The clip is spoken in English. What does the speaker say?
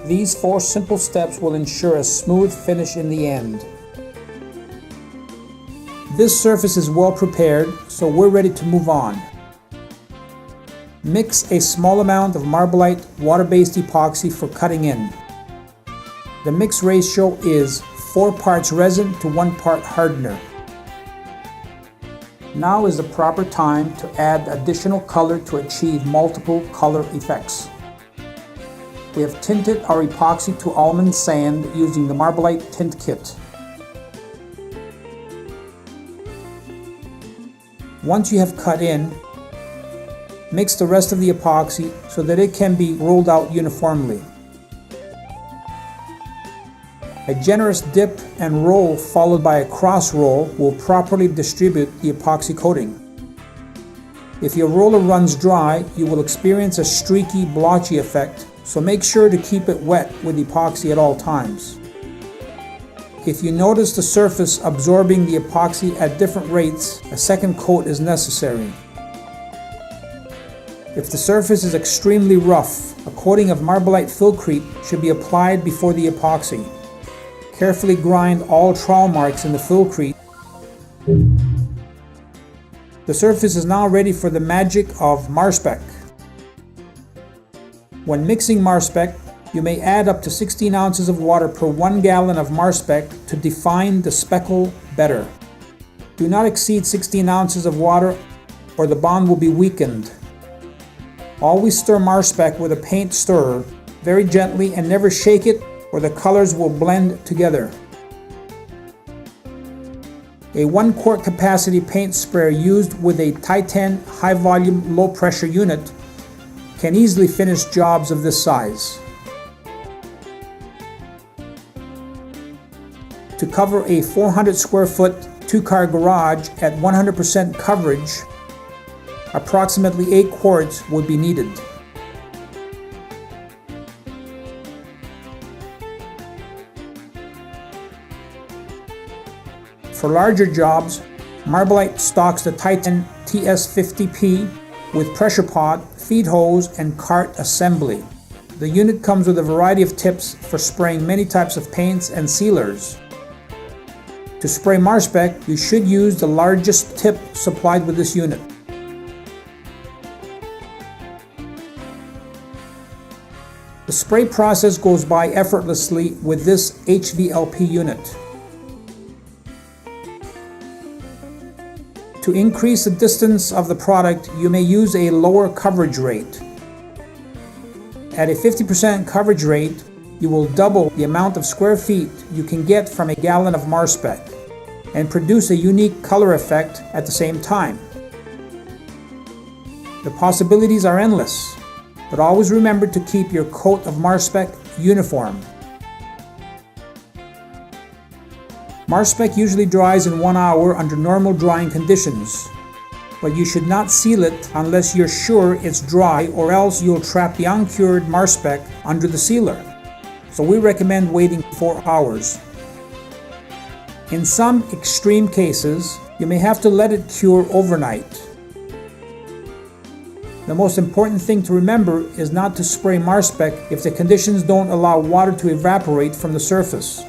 These 4 simple steps will ensure a smooth finish in the end. This surface is well prepared, so we're ready to move on. Mix a small amount of Marbolite water-based epoxy for cutting in. The mix ratio is 4 parts resin to 1 part hardener. Now is the proper time to add additional color to achieve multiple color effects. We have tinted our epoxy to almond sand using the Marbolite tint kit. Once you have cut in, mix the rest of the epoxy so that it can be rolled out uniformly. A generous dip and roll followed by a cross roll will properly distribute the epoxy coating. If your roller runs dry, you will experience a streaky, blotchy effect, so make sure to keep it wet with epoxy at all times. If you notice the surface absorbing the epoxy at different rates, a second coat is necessary. If the surface is extremely rough, a coating of Marbolite Filcrete should be applied before the epoxy. Carefully grind all trowel marks in the Filcrete. The surface is now ready for the magic of Marspec. When mixing Marspec, you may add up to 16 ounces of water per 1 gallon of Marspec to define the speckle better. Do not exceed 16 ounces of water or the bond will be weakened. Always stir Marspec with a paint stirrer, very gently, and never shake it or the colors will blend together. A 1 quart capacity paint sprayer used with a Titan high volume low pressure unit can easily finish jobs of this size. To cover a 400 square foot 2-car garage at 100% coverage, approximately 8 quarts would be needed. For larger jobs, Marbolite stocks the Titan TS50P with pressure pot, feed hose, and cart assembly. The unit comes with a variety of tips for spraying many types of paints and sealers. To spray Marspec, you should use the largest tip supplied with this unit. The spray process goes by effortlessly with this HVLP unit. To increase the distance of the product, you may use a lower coverage rate. At a 50% coverage rate, you will double the amount of square feet you can get from a gallon of Marspec and produce a unique color effect at the same time. The possibilities are endless, but always remember to keep your coat of Marspec uniform. Marspec usually dries in 1 hour under normal drying conditions, but you should not seal it unless you're sure it's dry, or else you'll trap the uncured Marspec under the sealer. So we recommend waiting 4 hours. In some extreme cases, you may have to let it cure overnight. The most important thing to remember is not to spray Marspec if the conditions don't allow water to evaporate from the surface.